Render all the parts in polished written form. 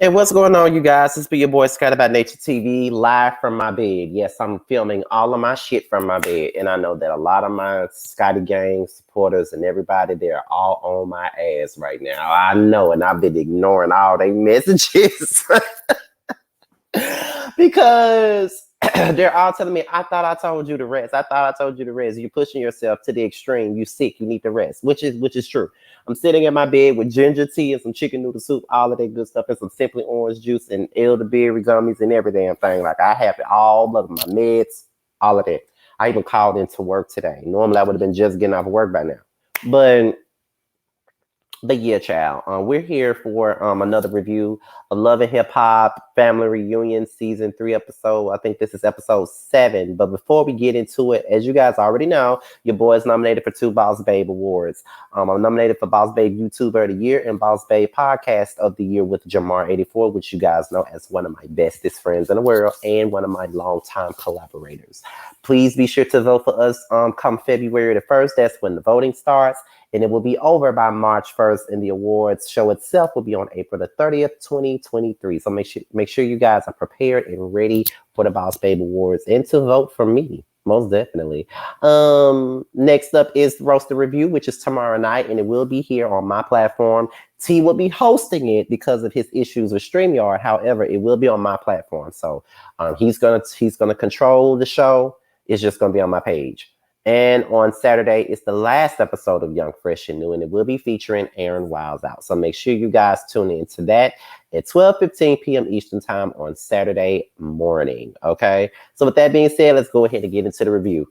Hey, what's going on, you guys? This be your boy Scott about Nature TV, live from my bed. Yes, I'm filming all of my shit from my bed, and I know that a lot of my Scotty Gang supporters and everybody, they're all on my ass right now. I know, and I've been ignoring all their messages because they're all telling me, I thought I told you to rest. I thought I told you to rest. You're pushing yourself to the extreme. You sick. You need to rest, which is true. I'm sitting in my bed with ginger tea and some chicken noodle soup, all of that good stuff, and some Simply Orange juice and elderberry gummies and every damn thing. Like I have it all of my meds, all of that. I even called into work today. Normally I would have been just getting off work by now, but yeah, child. We're here for another review of Love and Hip Hop Family Reunion Season 3 episode. I think this is episode 7. But before we get into it, as you guys already know, your boy is nominated for 2 Boss Babe Awards. I'm nominated for Boss Babe YouTuber of the Year and Boss Babe Podcast of the Year with Jamar84, which you guys know as one of my bestest friends in the world and one of my longtime collaborators. Please be sure to vote for us come February the 1st. That's when the voting starts. And it will be over by March 1st, and the awards show itself will be on April the 30th, 2023. So make sure you guys are prepared and ready for the Boss Babe Awards and to vote for me, most definitely. Next up is Roaster Review, which is tomorrow night, and it will be here on my platform. T will be hosting it because of his issues with StreamYard. However, it will be on my platform. So he's gonna control the show. It's just gonna be on my page. And on Saturday, it's the last episode of Young, Fresh, and New, and it will be featuring Aaron Wiles Out. So make sure you guys tune in to that at 12:15 p.m. Eastern Time on Saturday morning, okay? So with that being said, let's go ahead and get into the review.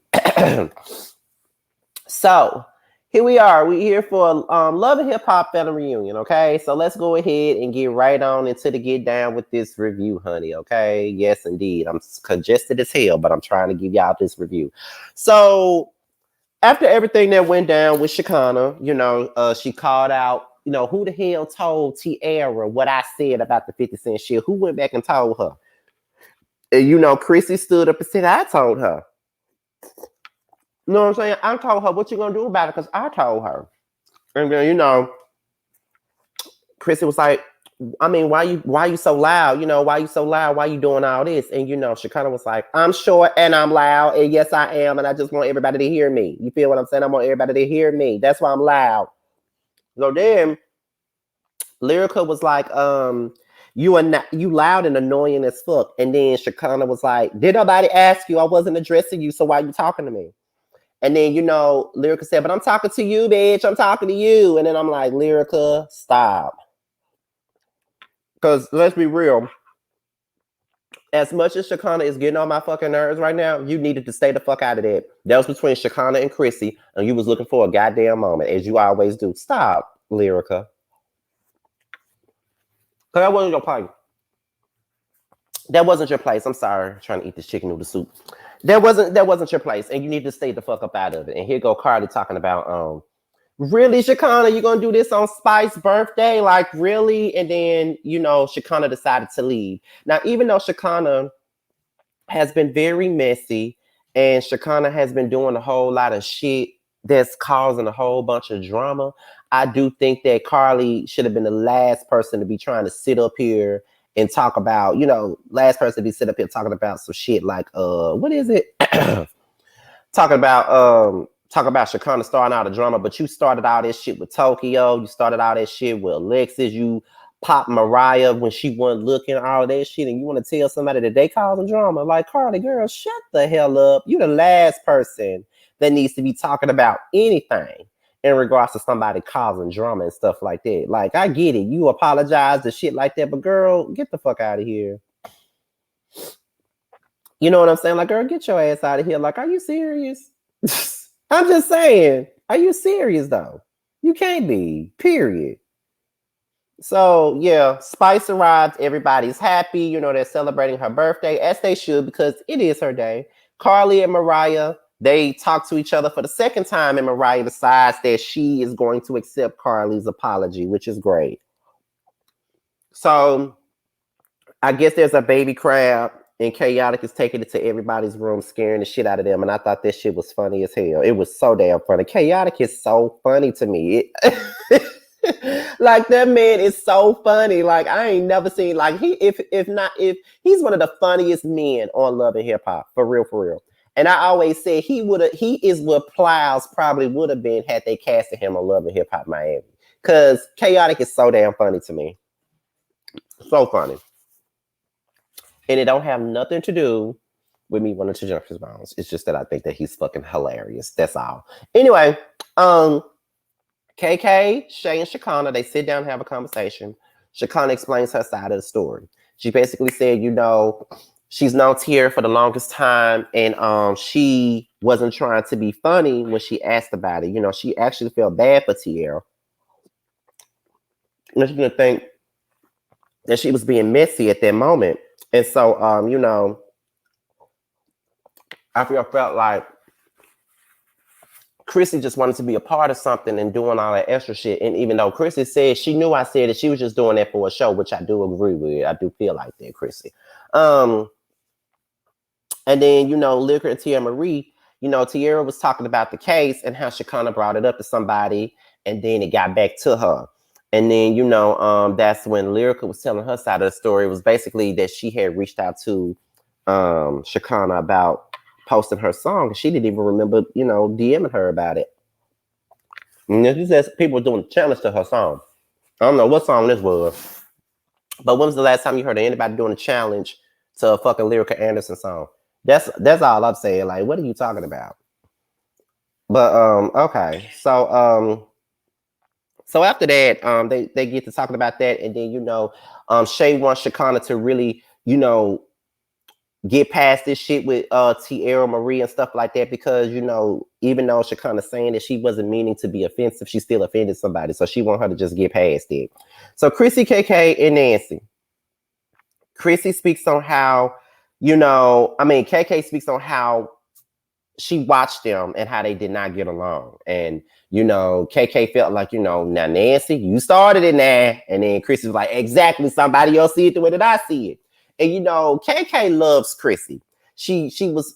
So here we are. We're here for Love and Hip Hop Family Reunion, okay? So let's go ahead and get right on into the get down with this review, honey, okay? Yes, indeed. I'm congested as hell, but I'm trying to give y'all this review. So after everything that went down with Shekinah, she called out, who the hell told Tiara what I said about the 50 Cent shit? Who went back and told her? And, Chrissy stood up and said, I told her. You know what I'm saying? I told her, what you gonna do about it? Because I told her. And then, Chrissy was like, I mean, why you so loud? Why you so loud? Why you doing all this? And Shekinah was like, I'm short and I'm loud. And yes, I am. And I just want everybody to hear me. You feel what I'm saying? I want everybody to hear me. That's why I'm loud. So then Lyrica was like, you loud and annoying as fuck. And then Shekinah was like, did nobody ask you? I wasn't addressing you, so why you talking to me? And then, Lyrica said, but I'm talking to you, bitch. I'm talking to you. And then I'm like, Lyrica, stop. Because let's be real. As much as Shekinah is getting on my fucking nerves right now, you needed to stay the fuck out of that. That was between Shekinah and Chrissy, and you was looking for a goddamn moment, as you always do. Stop, Lyrica. Because that wasn't your place. That wasn't your place. I'm sorry. I'm trying to eat this chicken noodle soup. That wasn't your place, and you need to stay the fuck up out of it. And here go Carly talking about, really, Shekinah, you gonna do this on Spice's birthday? Like, really? And then, Shekinah decided to leave. Now, even though Shekinah has been very messy and Shekinah has been doing a whole lot of shit that's causing a whole bunch of drama, I do think that Carly should have been the last person to be trying to sit up here and talk about, last person to be sit up here talking about some shit like, what is it? Talking about Shekinah starting out a drama, but you started all this shit with Tokyo. You started all that shit with Alexis. You popped Mariah when she wasn't looking, all that shit, and you want to tell somebody that they causing drama. Like, Carly, girl, shut the hell up. You the last person that needs to be talking about anything in regards to somebody causing drama and stuff like that. Like, I get it. You apologize to shit like that, but girl, get the fuck out of here. You know what I'm saying? Like, girl, get your ass out of here. Like, are you serious? I'm just saying, are you serious though? You can't be, period. So yeah, Spice arrived. Everybody's happy. They're celebrating her birthday, as they should, because it is her day. Carly and Mariah, they talk to each other for the second time, and Mariah decides that she is going to accept Carly's apology, which is great. So I guess there's a baby crab, and Chaotic is taking it to everybody's room, scaring the shit out of them. And I thought this shit was funny as hell. It was so damn funny. Chaotic is so funny to me. Like that man is so funny. Like I ain't never seen like he if he's one of the funniest men on Love and Hip Hop for real for real. And I always said he is what Plyles probably would have been had they casted him on Love and Hip Hop Miami. Cause Chaotic is so damn funny to me. So funny. And it don't have nothing to do with me wanting to jump his bones. It's just that I think that he's fucking hilarious. That's all. Anyway, KK, Shay, and Shakana, they sit down and have a conversation. Shakana explains her side of the story. She basically said, she's known Tierra for the longest time, and she wasn't trying to be funny when she asked about it. She actually felt bad for Tierra. And she didn't think that she was being messy at that moment. And so, I felt like Chrissy just wanted to be a part of something and doing all that extra shit. And even though Chrissy said, she knew I said that she was just doing that for a show, which I do agree with. I do feel like that, Chrissy. And then, Liquor and Tia Marie, Tierra was talking about the case and how she kind of brought it up to somebody and then it got back to her. And then, that's when Lyrica was telling her side of the story. It was basically that she had reached out to Shakana about posting her song, and she didn't even remember, DMing her about it. And she says people were doing a challenge to her song. I don't know what song this was, but when was the last time you heard of anybody doing a challenge to a fucking Lyrica Anderson song? That's all I'm saying. Like, what are you talking about? But okay, so after that, they get to talking about that, and then Shay wants Shakana to really, get past this shit with Tierra Marie and stuff like that, because even though Shakana saying that she wasn't meaning to be offensive, she still offended somebody, so she want her to just get past it. So Chrissy, KK, and Nancy. Chrissy speaks on how KK speaks on how she watched them and how they did not get along, and KK felt like now Nancy, you started it now, and then Chrissy was like, exactly, somebody else see it the way that I see it. And KK loves Chrissy. She was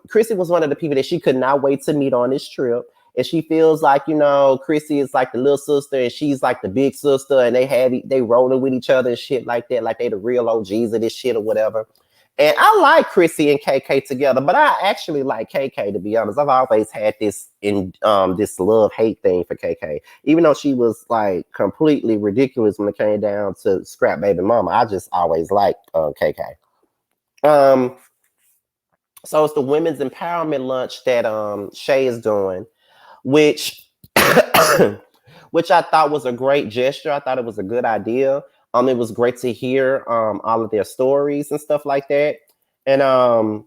Chrissy was one of the people that she could not wait to meet on this trip. And she feels like, Chrissy is like the little sister and she's like the big sister, and they rolling with each other and shit like that, like they the real OGs of this shit or whatever. And I like Chrissy and KK together, but I actually like KK, to be honest. I've always had this this love-hate thing for KK. Even though she was like completely ridiculous when it came down to Scrap Baby Mama, I just always liked KK. So it's the women's empowerment lunch that Shay is doing, which which I thought was a great gesture. I thought it was a good idea. It was great to hear all of their stories and stuff like that. And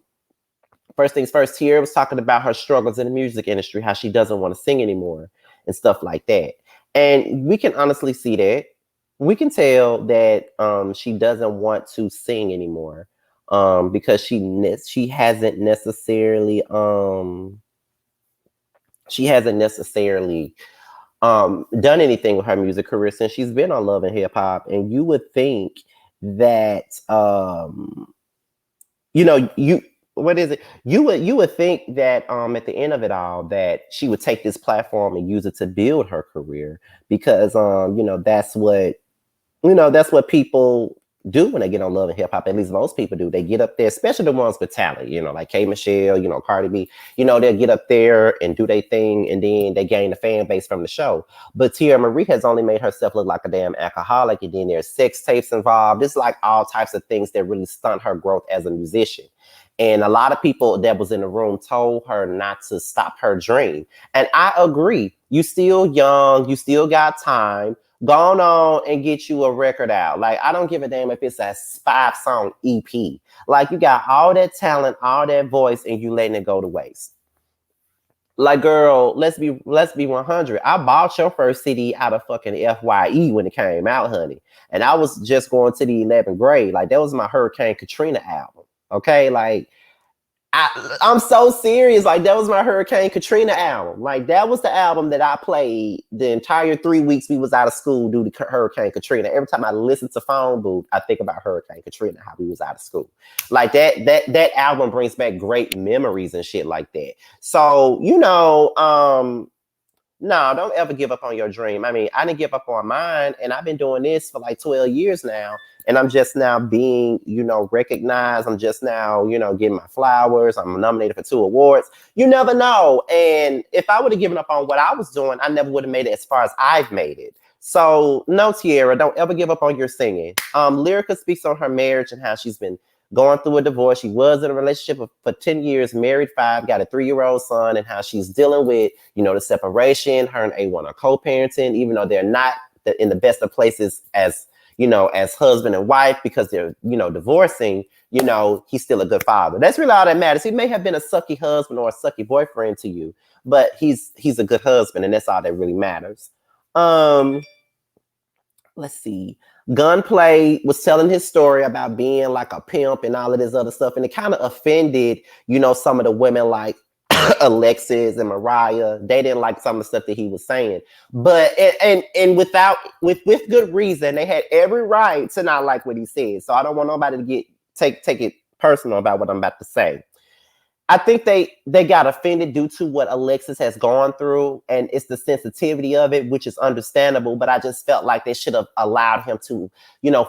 first things first, Tierra was talking about her struggles in the music industry, how she doesn't want to sing anymore and stuff like that. And we can honestly see that. We can tell that she doesn't want to sing anymore because she hasn't necessarily done anything with her music career since she's been on Love and Hip Hop. And you would think that you would think that at the end of it all that she would take this platform and use it to build her career, because that's what people do when they get on Love and Hip Hop. At least most people do. They get up there, especially the ones with talent, like K Michelle, Cardi B, they'll get up there and do their thing, and then they gain the fan base from the show. But Tia Marie has only made herself look like a damn alcoholic, and then there's sex tapes involved. It's like all types of things that really stunt her growth as a musician. And a lot of people that was in the room told her not to stop her dream. And I agree. You still young, you still got time. Go on and get you a record out. Like, I don't give a damn if it's a 5-song EP. Like, you got all that talent, all that voice, and you letting it go to waste. Like, girl, let's be 100. I bought your first CD out of fucking FYE when it came out, honey. And I was just going to the 11th grade. Like, that was my Hurricane Katrina album. Okay, like, I'm so serious. Like, that was my Hurricane Katrina album. Like, that was the album that I played the entire 3 weeks we was out of school due to Hurricane Katrina. Every time I listen to Phone Booth, I think about Hurricane Katrina, how we was out of school. Like, that album brings back great memories and shit like that. So, No, don't ever give up on your dream. I mean, I didn't give up on mine, and I've been doing this for like 12 years now. And I'm just now being, recognized. I'm just now, getting my flowers. I'm nominated for 2 awards. You never know. And if I would have given up on what I was doing, I never would have made it as far as I've made it. So no, Tierra, don't ever give up on your singing. Lyrica speaks on her marriage and how she's been going through a divorce. She was in a relationship for 10 years, married 5, got a 3-year-old son, and how she's dealing with, the separation. Her and A1 are co-parenting, even though they're not in the best of places as, as husband and wife because they're, divorcing. He's still a good father. That's really all that matters. He may have been a sucky husband or a sucky boyfriend to you, but he's a good husband, and that's all that really matters. Let's see. Gunplay was telling his story about being like a pimp and all of this other stuff, and it kind of offended, some of the women like Alexis and Mariah. They didn't like some of the stuff that he was saying, but and with good reason. They had every right to not like what he said. So I don't want nobody to take it personal about what I'm about to say. I think they got offended due to what Alexis has gone through, and it's the sensitivity of it, which is understandable. But I just felt like they should have allowed him to,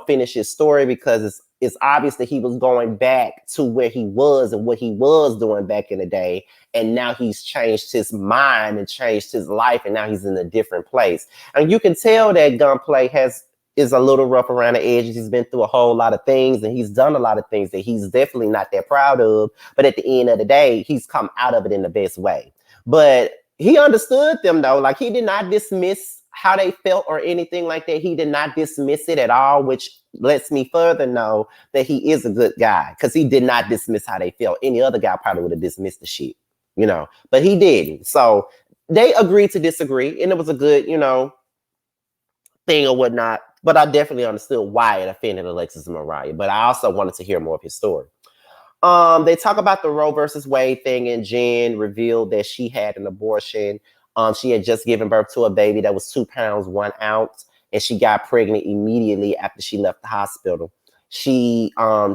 finish his story, because it's obvious that he was going back to where he was and what he was doing back in the day, and now he's changed his mind and changed his life, and now he's in a different place. And you can tell that Gunplay is a little rough around the edges. He's been through a whole lot of things, and he's done a lot of things that he's definitely not that proud of. But at the end of the day, he's come out of it in the best way. But he understood them, though. Like, he did not dismiss how they felt or anything like that. He did not dismiss it at all, which lets me further know that he is a good guy, because he did not dismiss how they felt. Any other guy probably would have dismissed the shit, but he didn't. So they agreed to disagree, and it was a good, thing or whatnot. But I definitely understood why it offended Alexis and Mariah. But I also wanted to hear more of his story. They talk about the Roe versus Wade thing, and Jen revealed that she had an abortion. She had just given birth to a baby that was 2 pounds, 1 ounce, and she got pregnant immediately after she left the hospital. She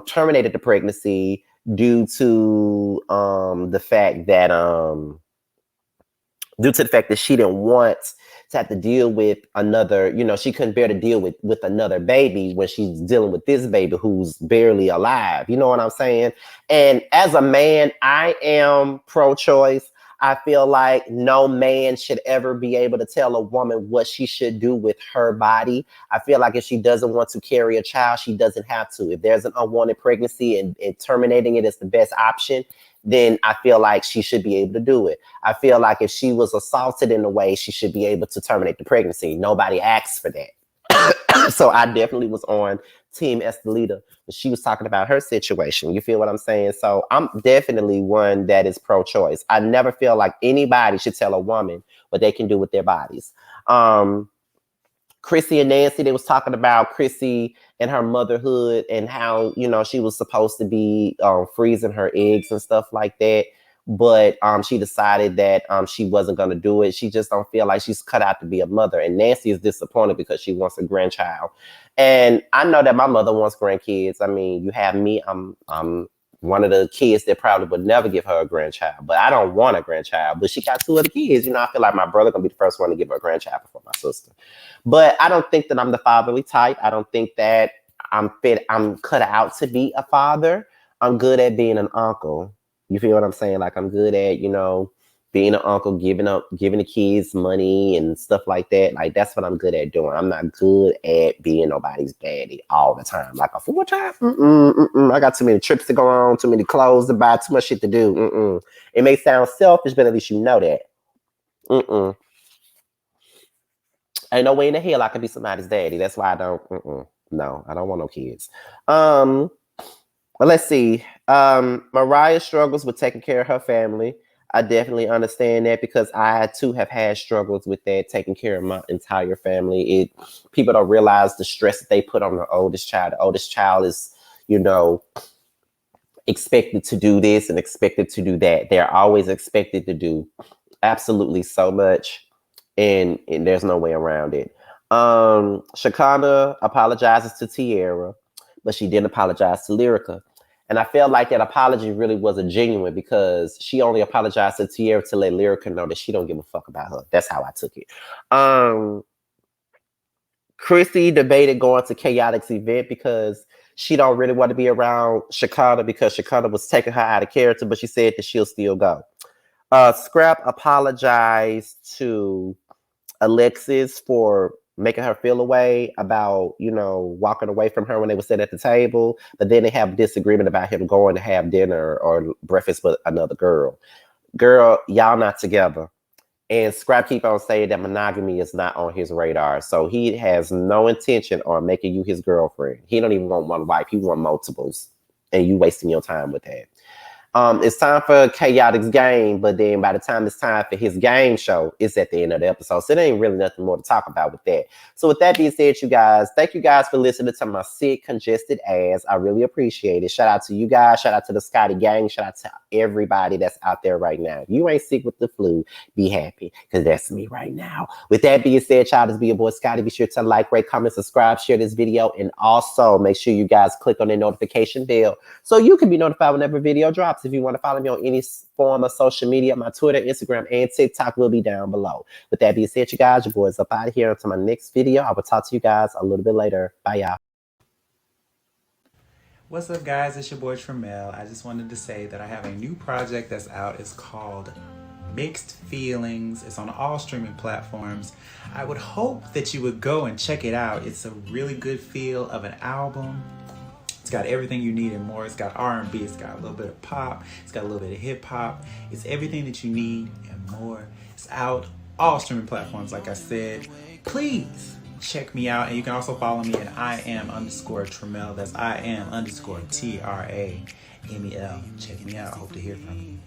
terminated the pregnancy due to the fact that she didn't want to have to deal with another, she couldn't bear to deal with another baby when she's dealing with this baby who's barely alive. You know what I'm saying? And as a man, I am pro-choice. I feel like no man should ever be able to tell a woman what she should do with her body. I feel like if she doesn't want to carry a child, she doesn't have to. If there's an unwanted pregnancy and terminating it is the best option, then I feel like she should be able to do it. I feel like if she was assaulted in a way, she should be able to terminate the pregnancy. Nobody asked for that. So I definitely was on Team Estelita when she was talking about her situation. You feel what I'm saying? So I'm definitely one that is pro-choice. I never feel like anybody should tell a woman what they can do with their bodies. Chrissy and Nancy, they was talking about Chrissy and her motherhood and how, she was supposed to be freezing her eggs and stuff like that. But she decided that she wasn't going to do it. She just don't feel like she's cut out to be a mother. And Nancy is disappointed because she wants a grandchild. And I know that my mother wants grandkids. I mean, you have me. I'm one of the kids that probably would never give her a grandchild. But I don't want a grandchild. But she got 2 other kids. I feel like my brother going to be the first one to give her a grandchild before my sister. But I don't think that I'm the fatherly type. I don't think that I'm cut out to be a father. I'm good at being an uncle. You feel what I'm saying? Like, I'm good at, being an uncle, giving the kids money and stuff like that. Like, that's what I'm good at doing. I'm not good at being nobody's daddy all the time. Like a full time. I got too many trips to go on, too many clothes to buy, too much shit to do. It may sound selfish, but at least you know that. Ain't no way in the hell I could be somebody's daddy. That's why I don't. No, I don't want no kids. Well, let's see. Mariah struggles with taking care of her family. I definitely understand that, because I too have had struggles with that, taking care of my entire family. People don't realize the stress that they put on the oldest child. The oldest child is, expected to do this and expected to do that. They're always expected to do absolutely so much, and there's no way around it. Shakana apologizes to Tierra, but she didn't apologize to Lyrica. And I felt like that apology really wasn't genuine because she only apologized to Tierra to let Lyrica know that she don't give a fuck about her. That's how I took it. Um, Chrissy debated going to Chaotic's event because she don't really want to be around Shakana because Shakana was taking her out of character, but she said that she'll still go. Scrap apologized to Alexis for making her feel away about, walking away from her when they were sitting at the table. But then they have a disagreement about him going to have dinner or breakfast with another girl. Girl, y'all not together. And Scrap keep on saying that monogamy is not on his radar. So he has no intention on making you his girlfriend. He don't even want one wife. He want multiples. And you wasting your time with that. It's time for Chaotic's game, but then by the time it's time for his game show, it's at the end of the episode. So there ain't really nothing more to talk about with that. So with that being said, you guys, thank you guys for listening to my sick, congested ass. I really appreciate it. Shout out to you guys. Shout out to the Scotty gang. Shout out to everybody that's out there right now. If you ain't sick with the flu, be happy, because that's me right now. With that being said, child, this be your boy Scotty. Be sure to like, rate, comment, subscribe, share this video, and also make sure you guys click on the notification bell so you can be notified whenever a video drops. If you want to follow me on any form of social media, my Twitter, Instagram, and TikTok will be down below. With that being said, you guys, your boy is up out of here. Until my next video, I will talk to you guys a little bit later. Bye, y'all. What's up, guys? It's your boy Tramel. I just wanted to say that I have a new project that's out. It's called Mixed Feelings. It's on all streaming platforms. I would hope that you would go and check it out. It's a really good feel of an album. It's got everything you need and more. It's got R&B, it's got a little bit of pop, it's got a little bit of hip hop. It's everything that you need and more. It's out all streaming platforms, like I said. Please check me out, and you can also follow me at IAM_Tramel. That's IAM_TRAMEL. Check me out. I hope to hear from you.